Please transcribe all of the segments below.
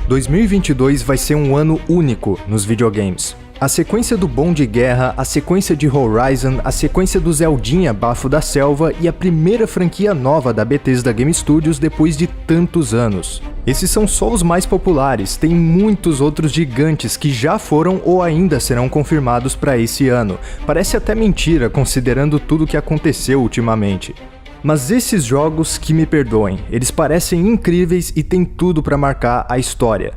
2022 vai ser um ano único nos videogames. A sequência do Bom de Guerra, a sequência de Horizon, a sequência do Zeldinha Bafo da Selva e a primeira franquia nova da Bethesda Game Studios depois de tantos anos. Esses são só os mais populares, tem muitos outros gigantes que já foram ou ainda serão confirmados para esse ano. Parece até mentira considerando tudo o que aconteceu ultimamente. Mas esses jogos, que me perdoem, eles parecem incríveis e têm tudo para marcar a história.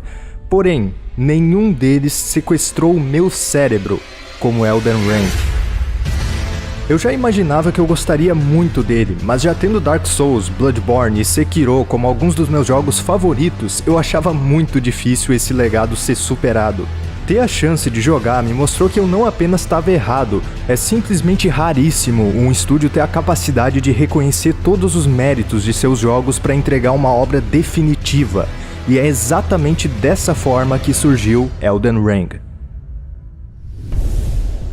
Porém, nenhum deles sequestrou o meu cérebro, como Elden Ring. Eu já imaginava que eu gostaria muito dele, mas já tendo Dark Souls, Bloodborne e Sekiro como alguns dos meus jogos favoritos, eu achava muito difícil esse legado ser superado. Ter a chance de jogar me mostrou que eu não apenas estava errado, é simplesmente raríssimo um estúdio ter a capacidade de reconhecer todos os méritos de seus jogos para entregar uma obra definitiva. E é exatamente dessa forma que surgiu Elden Ring.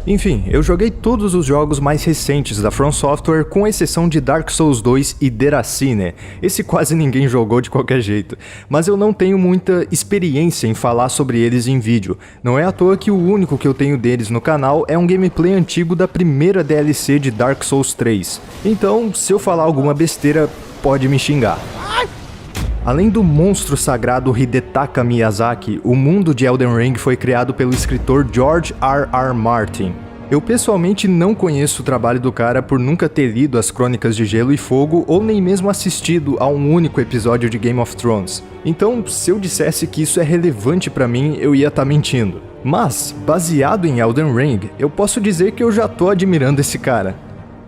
Enfim, eu joguei todos os jogos mais recentes da From Software, com exceção de Dark Souls 2 e Déraciné. Esse quase ninguém jogou de qualquer jeito, mas eu não tenho muita experiência em falar sobre eles em vídeo. Não é à toa que o único que eu tenho deles no canal é um gameplay antigo da primeira DLC de Dark Souls 3. Então, se eu falar alguma besteira, pode me xingar. Além do monstro sagrado Hidetaka Miyazaki, o mundo de Elden Ring foi criado pelo escritor George R.R. Martin. Eu pessoalmente não conheço o trabalho do cara por nunca ter lido as Crônicas de Gelo e Fogo ou nem mesmo assistido a um único episódio de Game of Thrones. Então, se eu dissesse que isso é relevante pra mim, eu ia estar mentindo. Mas, baseado em Elden Ring, eu posso dizer que eu já tô admirando esse cara.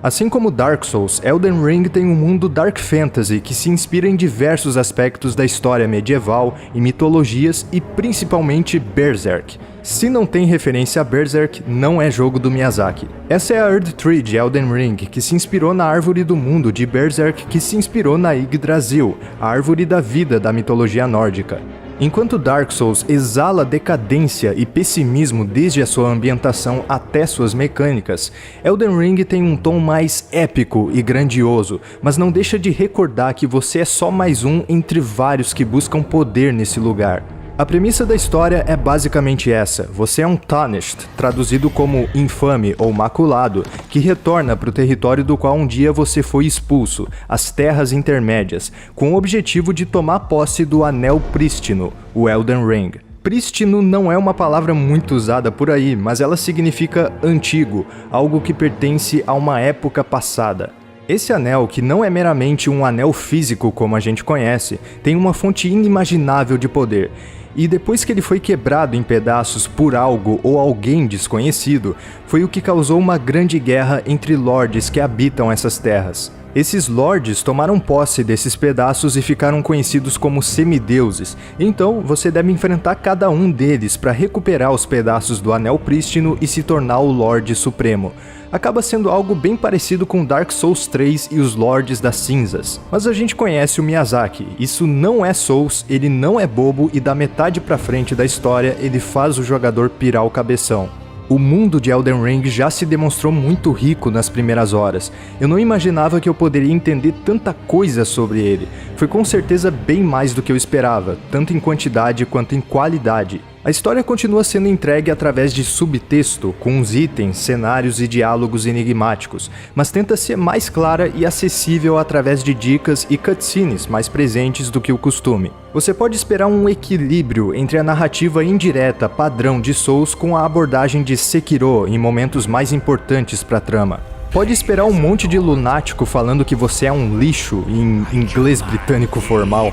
Assim como Dark Souls, Elden Ring tem um mundo Dark Fantasy que se inspira em diversos aspectos da história medieval, em mitologias e principalmente Berserk. Se não tem referência a Berserk, não é jogo do Miyazaki. Essa é a Erd Tree de Elden Ring, que se inspirou na Árvore do Mundo de Berserk, que se inspirou na Yggdrasil, a Árvore da Vida da mitologia nórdica. Enquanto Dark Souls exala decadência e pessimismo desde a sua ambientação até suas mecânicas, Elden Ring tem um tom mais épico e grandioso, mas não deixa de recordar que você é só mais um entre vários que buscam poder nesse lugar. A premissa da história é basicamente essa: você é um Tarnished, traduzido como infame ou maculado, que retorna para o território do qual um dia você foi expulso, as Terras Intermédias, com o objetivo de tomar posse do Anel Prístino, o Elden Ring. Prístino não é uma palavra muito usada por aí, mas ela significa antigo, algo que pertence a uma época passada. Esse anel, que não é meramente um anel físico como a gente conhece, tem uma fonte inimaginável de poder. E depois que ele foi quebrado em pedaços por algo ou alguém desconhecido, foi o que causou uma grande guerra entre lordes que habitam essas terras. Esses lordes tomaram posse desses pedaços e ficaram conhecidos como semideuses, então você deve enfrentar cada um deles para recuperar os pedaços do Anel Prístino e se tornar o Lorde Supremo. Acaba sendo algo bem parecido com Dark Souls 3 e os Lordes das Cinzas. Mas a gente conhece o Miyazaki, isso não é Souls, ele não é bobo e da metade pra frente da história ele faz o jogador pirar o cabeção. O mundo de Elden Ring já se demonstrou muito rico nas primeiras horas. Eu não imaginava que eu poderia entender tanta coisa sobre ele. Foi com certeza bem mais do que eu esperava, tanto em quantidade quanto em qualidade. A história continua sendo entregue através de subtexto, com os itens, cenários e diálogos enigmáticos, mas tenta ser mais clara e acessível através de dicas e cutscenes mais presentes do que o costume. Você pode esperar um equilíbrio entre a narrativa indireta padrão de Souls com a abordagem de Sekiro em momentos mais importantes para a trama. Pode esperar um monte de lunático falando que você é um lixo em inglês britânico formal.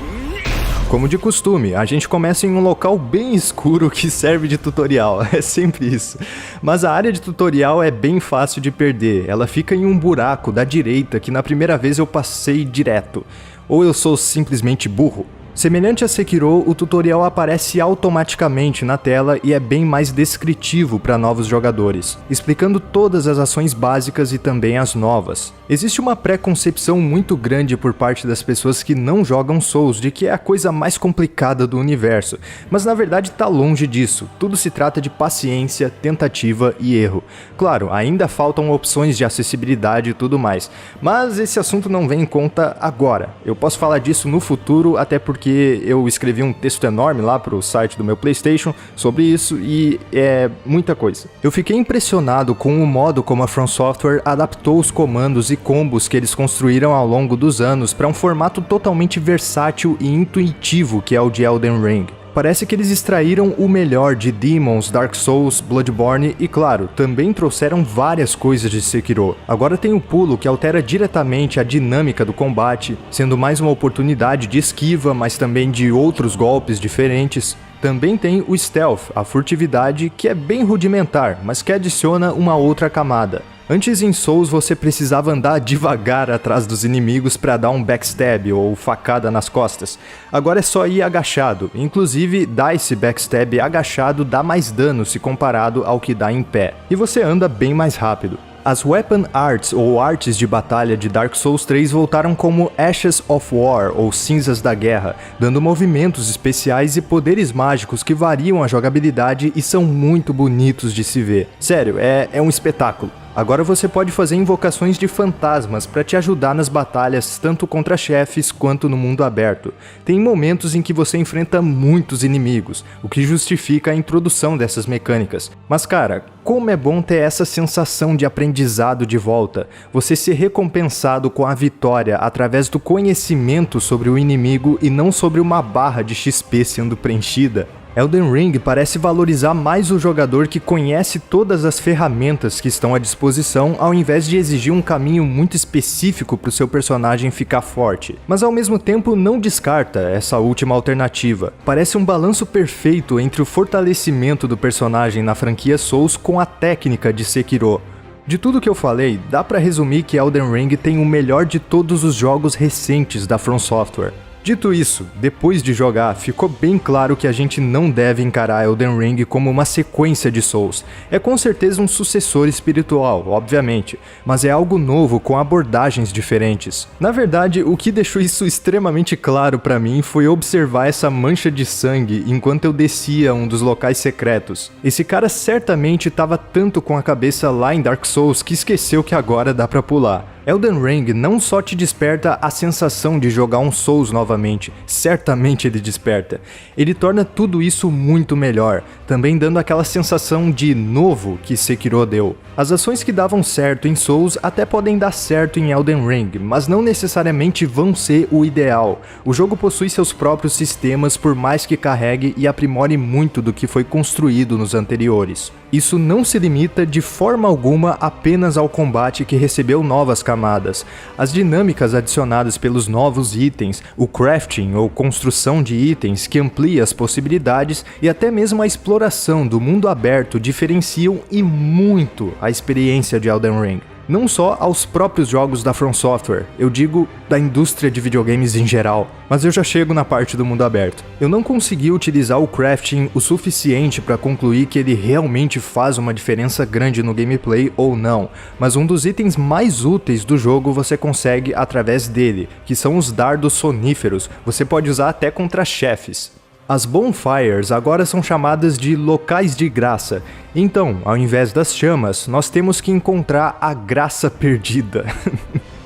Como de costume, a gente começa em um local bem escuro que serve de tutorial, é sempre isso. Mas a área de tutorial é bem fácil de perder, ela fica em um buraco da direita que na primeira vez eu passei direto. Ou eu sou simplesmente burro. Semelhante a Sekiro, o tutorial aparece automaticamente na tela e é bem mais descritivo para novos jogadores, explicando todas as ações básicas e também as novas. Existe uma pré-concepção muito grande por parte das pessoas que não jogam Souls de que é a coisa mais complicada do universo, mas na verdade está longe disso, tudo se trata de paciência, tentativa e erro. Claro, ainda faltam opções de acessibilidade e tudo mais, mas esse assunto não vem em conta agora, eu posso falar disso no futuro, até porque porque eu escrevi um texto enorme lá pro site do meu PlayStation sobre isso e é muita coisa. Eu fiquei impressionado com o modo como a From Software adaptou os comandos e combos que eles construíram ao longo dos anos para um formato totalmente versátil e intuitivo que é o de Elden Ring. Parece que eles extraíram o melhor de Demons, Dark Souls, Bloodborne e, claro, também trouxeram várias coisas de Sekiro. Agora tem o pulo que altera diretamente a dinâmica do combate, sendo mais uma oportunidade de esquiva, mas também de outros golpes diferentes. Também tem o Stealth, a furtividade, que é bem rudimentar, mas que adiciona uma outra camada. Antes em Souls você precisava andar devagar atrás dos inimigos para dar um backstab ou facada nas costas. Agora é só ir agachado, inclusive dar esse backstab agachado dá mais dano se comparado ao que dá em pé. E você anda bem mais rápido. As Weapon Arts ou artes de batalha de Dark Souls 3 voltaram como Ashes of War ou Cinzas da Guerra, dando movimentos especiais e poderes mágicos que variam a jogabilidade e são muito bonitos de se ver. Sério, é um espetáculo. Agora você pode fazer invocações de fantasmas para te ajudar nas batalhas tanto contra chefes quanto no mundo aberto. Tem momentos em que você enfrenta muitos inimigos, o que justifica a introdução dessas mecânicas. Mas cara, como é bom ter essa sensação de aprendizado de volta, você ser recompensado com a vitória através do conhecimento sobre o inimigo e não sobre uma barra de XP sendo preenchida. Elden Ring parece valorizar mais o jogador que conhece todas as ferramentas que estão à disposição ao invés de exigir um caminho muito específico para o seu personagem ficar forte. Mas ao mesmo tempo não descarta essa última alternativa. Parece um balanço perfeito entre o fortalecimento do personagem na franquia Souls com a técnica de Sekiro. De tudo que eu falei, dá pra resumir que Elden Ring tem o melhor de todos os jogos recentes da From Software. Dito isso, depois de jogar, ficou bem claro que a gente não deve encarar Elden Ring como uma sequência de Souls. É com certeza um sucessor espiritual, obviamente, mas é algo novo com abordagens diferentes. Na verdade, o que deixou isso extremamente claro pra mim foi observar essa mancha de sangue enquanto eu descia um dos locais secretos. Esse cara certamente estava tanto com a cabeça lá em Dark Souls que esqueceu que agora dá pra pular. Elden Ring não só te desperta a sensação de jogar um Souls novamente, certamente ele desperta. Ele torna tudo isso muito melhor, também dando aquela sensação de novo que Sekiro deu. As ações que davam certo em Souls até podem dar certo em Elden Ring, mas não necessariamente vão ser o ideal. O jogo possui seus próprios sistemas por mais que carregue e aprimore muito do que foi construído nos anteriores. Isso não se limita de forma alguma apenas ao combate que recebeu novas camadas. As dinâmicas adicionadas pelos novos itens, o crafting ou construção de itens que amplia as possibilidades e até mesmo a exploração do mundo aberto diferenciam e muito a experiência de Elden Ring. Não só aos próprios jogos da From Software, eu digo da indústria de videogames em geral, mas eu já chego na parte do mundo aberto. Eu não consegui utilizar o crafting o suficiente para concluir que ele realmente faz uma diferença grande no gameplay ou não, mas um dos itens mais úteis do jogo você consegue através dele, que são os dardos soníferos, você pode usar até contra chefes. As bonfires agora são chamadas de locais de graça, então, ao invés das chamas, nós temos que encontrar a graça perdida.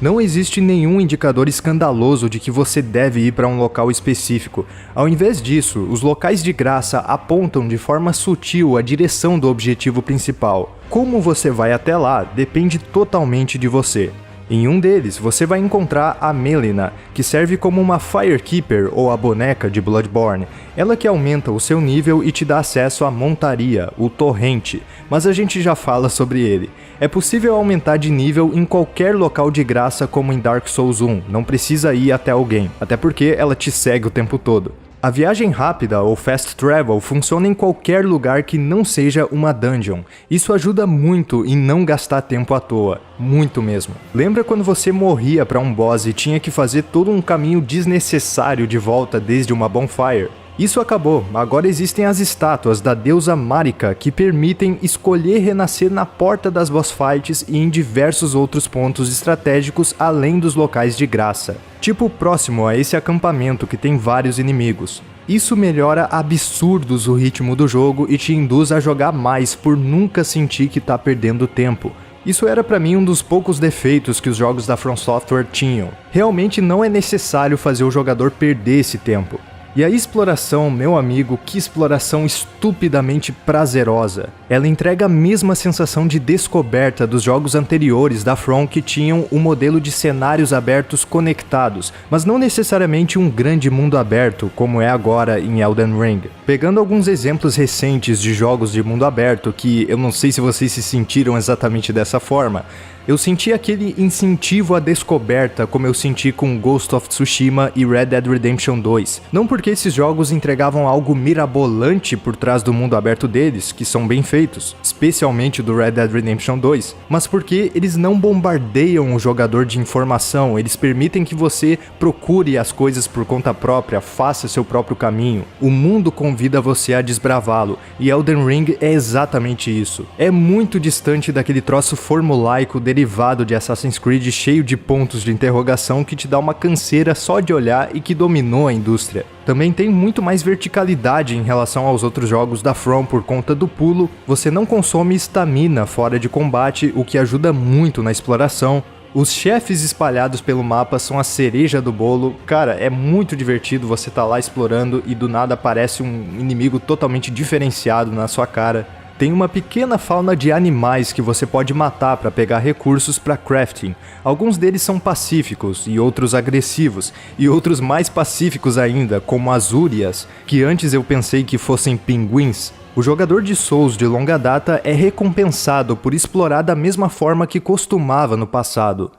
Não existe nenhum indicador escandaloso de que você deve ir para um local específico. Ao invés disso, os locais de graça apontam de forma sutil a direção do objetivo principal. Como você vai até lá depende totalmente de você. Em um deles, você vai encontrar a Melina, que serve como uma Firekeeper ou a boneca de Bloodborne. Ela que aumenta o seu nível e te dá acesso à montaria, o Torrente, mas a gente já fala sobre ele. É possível aumentar de nível em qualquer local de graça como em Dark Souls 1, não precisa ir até alguém, até porque ela te segue o tempo todo. A viagem rápida ou fast travel funciona em qualquer lugar que não seja uma dungeon. Isso ajuda muito em não gastar tempo à toa, muito mesmo. Lembra quando você morria para um boss e tinha que fazer todo um caminho desnecessário de volta desde uma bonfire? Isso acabou, agora existem as estátuas da deusa Marika que permitem escolher renascer na porta das boss fights e em diversos outros pontos estratégicos além dos locais de graça. Tipo próximo a esse acampamento que tem vários inimigos. Isso melhora absurdos o ritmo do jogo e te induz a jogar mais por nunca sentir que tá perdendo tempo. Isso era pra mim um dos poucos defeitos que os jogos da From Software tinham. Realmente não é necessário fazer o jogador perder esse tempo. E a exploração, meu amigo, que exploração estupidamente prazerosa. Ela entrega a mesma sensação de descoberta dos jogos anteriores da From que tinham o modelo de cenários abertos conectados, mas não necessariamente um grande mundo aberto, como é agora em Elden Ring. Pegando alguns exemplos recentes de jogos de mundo aberto, que eu não sei se vocês se sentiram exatamente dessa forma, eu senti aquele incentivo à descoberta como eu senti com Ghost of Tsushima e Red Dead Redemption 2. Não porque esses jogos entregavam algo mirabolante por trás do mundo aberto deles, que são bem feitos, especialmente do Red Dead Redemption 2, mas porque eles não bombardeiam o jogador de informação, eles permitem que você procure as coisas por conta própria, faça seu próprio caminho. O mundo convida você a desbravá-lo, e Elden Ring é exatamente isso. É muito distante daquele troço formulaico derivado de Assassin's Creed cheio de pontos de interrogação que te dá uma canseira só de olhar e que dominou a indústria. Também tem muito mais verticalidade em relação aos outros jogos da From por conta do pulo, você não consome estamina fora de combate, o que ajuda muito na exploração. Os chefes espalhados pelo mapa são a cereja do bolo. Cara, é muito divertido você tá lá explorando e do nada aparece um inimigo totalmente diferenciado na sua cara. Tem uma pequena fauna de animais que você pode matar para pegar recursos para crafting. Alguns deles são pacíficos e outros agressivos, e outros mais pacíficos ainda, como as úrias, que antes eu pensei que fossem pinguins. O jogador de Souls de longa data é recompensado por explorar da mesma forma que costumava no passado.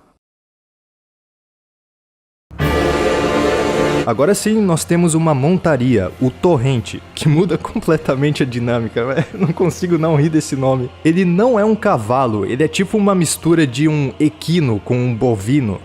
Agora sim, nós temos uma montaria, o Torrente, que muda completamente a dinâmica, eu não consigo não rir desse nome. Ele não é um cavalo, ele é tipo uma mistura de um equino com um bovino.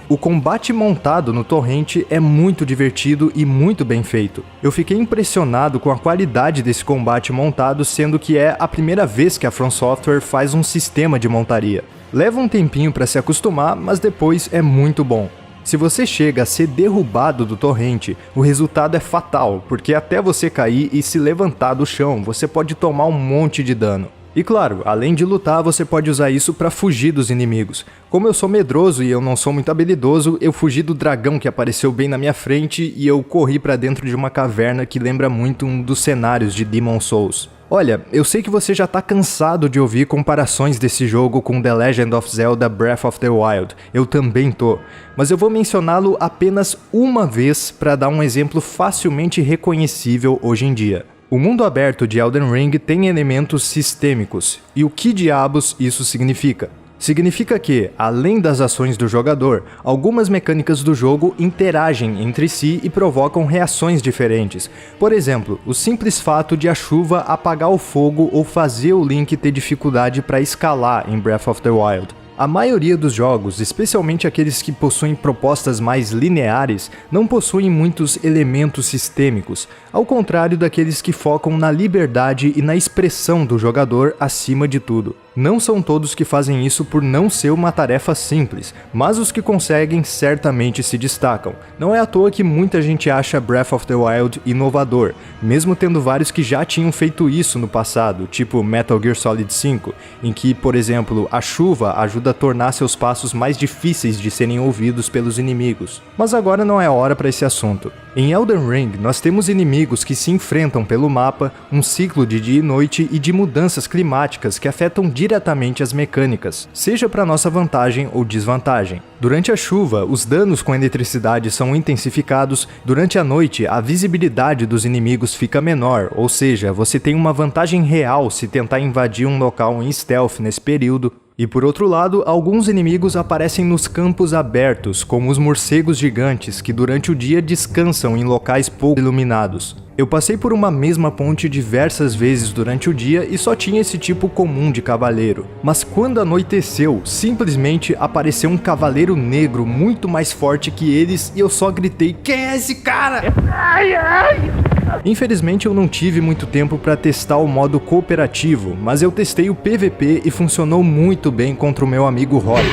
O combate montado no Torrente é muito divertido e muito bem feito. Eu fiquei impressionado com a qualidade desse combate montado, sendo que é a primeira vez que a From Software faz um sistema de montaria. Leva um tempinho para se acostumar, mas depois é muito bom. Se você chega a ser derrubado do Torrente, o resultado é fatal, porque até você cair e se levantar do chão, você pode tomar um monte de dano. E claro, além de lutar, você pode usar isso para fugir dos inimigos. Como eu sou medroso e eu não sou muito habilidoso, eu fugi do dragão que apareceu bem na minha frente e eu corri para dentro de uma caverna que lembra muito um dos cenários de Demon's Souls. Olha, eu sei que você já tá cansado de ouvir comparações desse jogo com The Legend of Zelda Breath of the Wild, eu também tô, mas eu vou mencioná-lo apenas uma vez para dar um exemplo facilmente reconhecível hoje em dia. O mundo aberto de Elden Ring tem elementos sistêmicos, e o que diabos isso significa? Significa que, além das ações do jogador, algumas mecânicas do jogo interagem entre si e provocam reações diferentes. Por exemplo, o simples fato de a chuva apagar o fogo ou fazer o Link ter dificuldade para escalar em Breath of the Wild. A maioria dos jogos, especialmente aqueles que possuem propostas mais lineares, não possuem muitos elementos sistêmicos, ao contrário daqueles que focam na liberdade e na expressão do jogador acima de tudo. Não são todos que fazem isso por não ser uma tarefa simples, mas os que conseguem certamente se destacam. Não é à toa que muita gente acha Breath of the Wild inovador, mesmo tendo vários que já tinham feito isso no passado, tipo Metal Gear Solid 5, em que, por exemplo, a chuva ajuda a tornar seus passos mais difíceis de serem ouvidos pelos inimigos. Mas agora não é hora para esse assunto. Em Elden Ring, nós temos inimigos que se enfrentam pelo mapa, um ciclo de dia e noite e de mudanças climáticas que afetam diretamente as mecânicas, seja para nossa vantagem ou desvantagem. Durante a chuva, os danos com eletricidade são intensificados, durante a noite, a visibilidade dos inimigos fica menor, ou seja, você tem uma vantagem real se tentar invadir um local em stealth nesse período. E por outro lado, alguns inimigos aparecem nos campos abertos, como os morcegos gigantes, que durante o dia descansam em locais pouco iluminados. Eu passei por uma mesma ponte diversas vezes durante o dia e só tinha esse tipo comum de cavaleiro. Mas quando anoiteceu, simplesmente apareceu um cavaleiro negro muito mais forte que eles e eu só gritei: "Quem é esse cara?" Ai, ai! Infelizmente eu não tive muito tempo para testar o modo cooperativo, mas eu testei o PVP e funcionou muito bem contra o meu amigo Rory.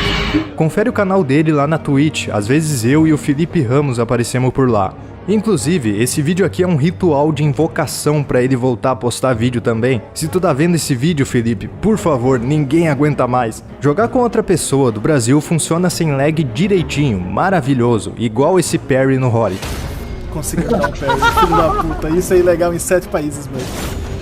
Confere o canal dele lá na Twitch, às vezes eu e o Felipe Ramos aparecemos por lá. Inclusive, esse vídeo aqui é um ritual de invocação para ele voltar a postar vídeo também. Se tu tá vendo esse vídeo, Felipe, por favor, ninguém aguenta mais. Jogar com outra pessoa do Brasil funciona sem lag direitinho, maravilhoso, igual esse parry no Rory. conseguiu dar um parry, filho da puta. Isso é ilegal em 7 países mesmo.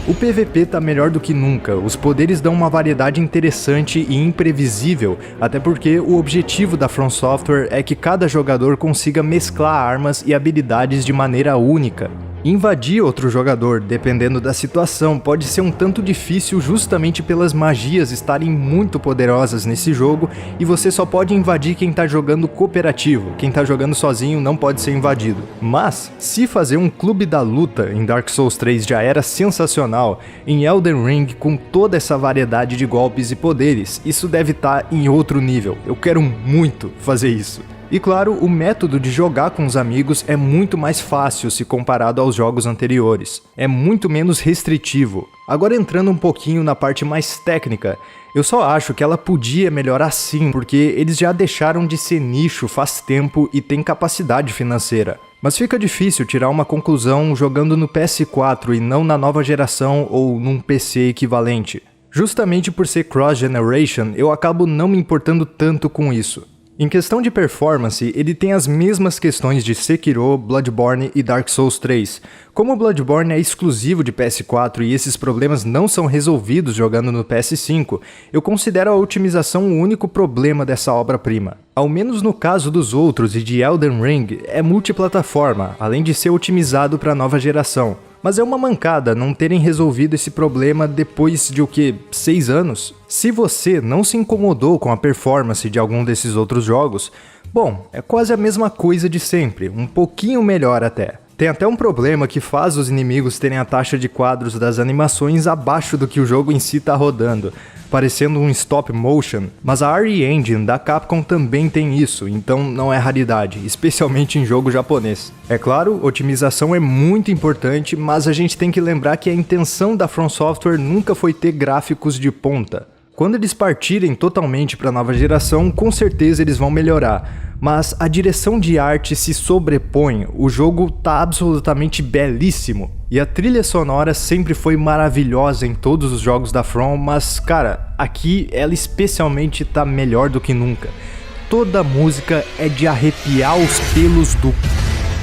O PVP tá melhor do que nunca, os poderes dão uma variedade interessante e imprevisível, até porque o objetivo da From Software é que cada jogador consiga mesclar armas e habilidades de maneira única. Invadir outro jogador, dependendo da situação, pode ser um tanto difícil justamente pelas magias estarem muito poderosas nesse jogo e você só pode invadir quem tá jogando cooperativo, quem tá jogando sozinho não pode ser invadido. Mas, se fazer um clube da luta em Dark Souls 3 já era sensacional, em Elden Ring com toda essa variedade de golpes e poderes, isso deve estar em outro nível. Eu quero muito fazer isso. E claro, o método de jogar com os amigos é muito mais fácil se comparado aos jogos anteriores. É muito menos restritivo. Agora entrando um pouquinho na parte mais técnica, eu só acho que ela podia melhorar sim, porque eles já deixaram de ser nicho faz tempo e têm capacidade financeira. Mas fica difícil tirar uma conclusão jogando no PS4 e não na nova geração ou num PC equivalente. Justamente por ser cross-generation, eu acabo não me importando tanto com isso. Em questão de performance, ele tem as mesmas questões de Sekiro, Bloodborne e Dark Souls 3. Como o Bloodborne é exclusivo de PS4 e esses problemas não são resolvidos jogando no PS5, eu considero a otimização o único problema dessa obra-prima. Ao menos no caso dos outros e de Elden Ring, é multiplataforma, além de ser otimizado para a nova geração. Mas é uma mancada não terem resolvido esse problema depois de 6 anos? Se você não se incomodou com a performance de algum desses outros jogos, bom, é quase a mesma coisa de sempre, um pouquinho melhor até. Tem até um problema que faz os inimigos terem a taxa de quadros das animações abaixo do que o jogo em si tá rodando, parecendo um stop motion, mas a RE Engine da Capcom também tem isso, então não é raridade, especialmente em jogo japonês. É claro, otimização é muito importante, mas a gente tem que lembrar que a intenção da From Software nunca foi ter gráficos de ponta. Quando eles partirem totalmente para a nova geração, com certeza eles vão melhorar, mas a direção de arte se sobrepõe, o jogo tá absolutamente belíssimo. E a trilha sonora sempre foi maravilhosa em todos os jogos da From, mas cara, aqui ela especialmente tá melhor do que nunca. Toda a música é de arrepiar os pelos do...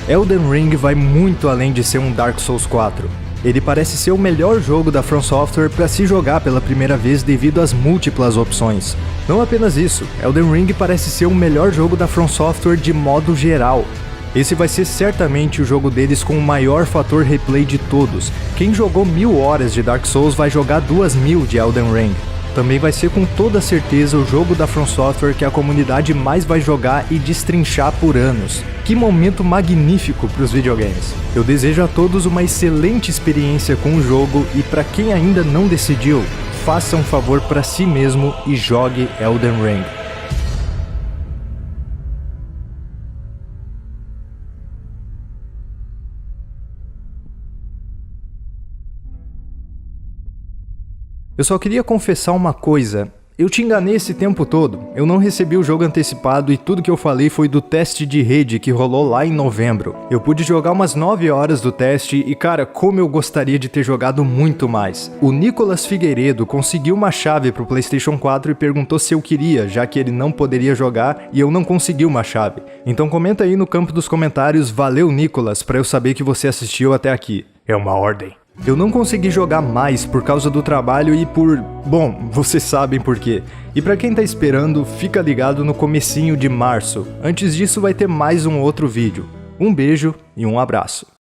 Elden Ring vai muito além de ser um Dark Souls 4. Ele parece ser o melhor jogo da From Software para se jogar pela primeira vez devido às múltiplas opções. Não apenas isso, Elden Ring parece ser o melhor jogo da From Software de modo geral. Esse vai ser certamente o jogo deles com o maior fator replay de todos. Quem jogou 1000 horas de Dark Souls vai jogar 2000 de Elden Ring. Também vai ser com toda certeza o jogo da From Software que a comunidade mais vai jogar e destrinchar por anos. Que momento magnífico para os videogames. Eu desejo a todos uma excelente experiência com o jogo e para quem ainda não decidiu, faça um favor para si mesmo e jogue Elden Ring. Eu só queria confessar uma coisa, eu te enganei esse tempo todo, eu não recebi o jogo antecipado e tudo que eu falei foi do teste de rede que rolou lá em novembro. Eu pude jogar umas 9 horas do teste e cara, como eu gostaria de ter jogado muito mais. O Nicolas Figueiredo conseguiu uma chave pro PlayStation 4 e perguntou se eu queria, já que ele não poderia jogar e eu não consegui uma chave. Então comenta aí no campo dos comentários, valeu Nicolas, pra eu saber que você assistiu até aqui. É uma ordem. Eu não consegui jogar mais por causa do trabalho e por... Bom, vocês sabem por quê. E pra quem tá esperando, fica ligado no comecinho de março. Antes disso vai ter mais um outro vídeo. Um beijo e um abraço.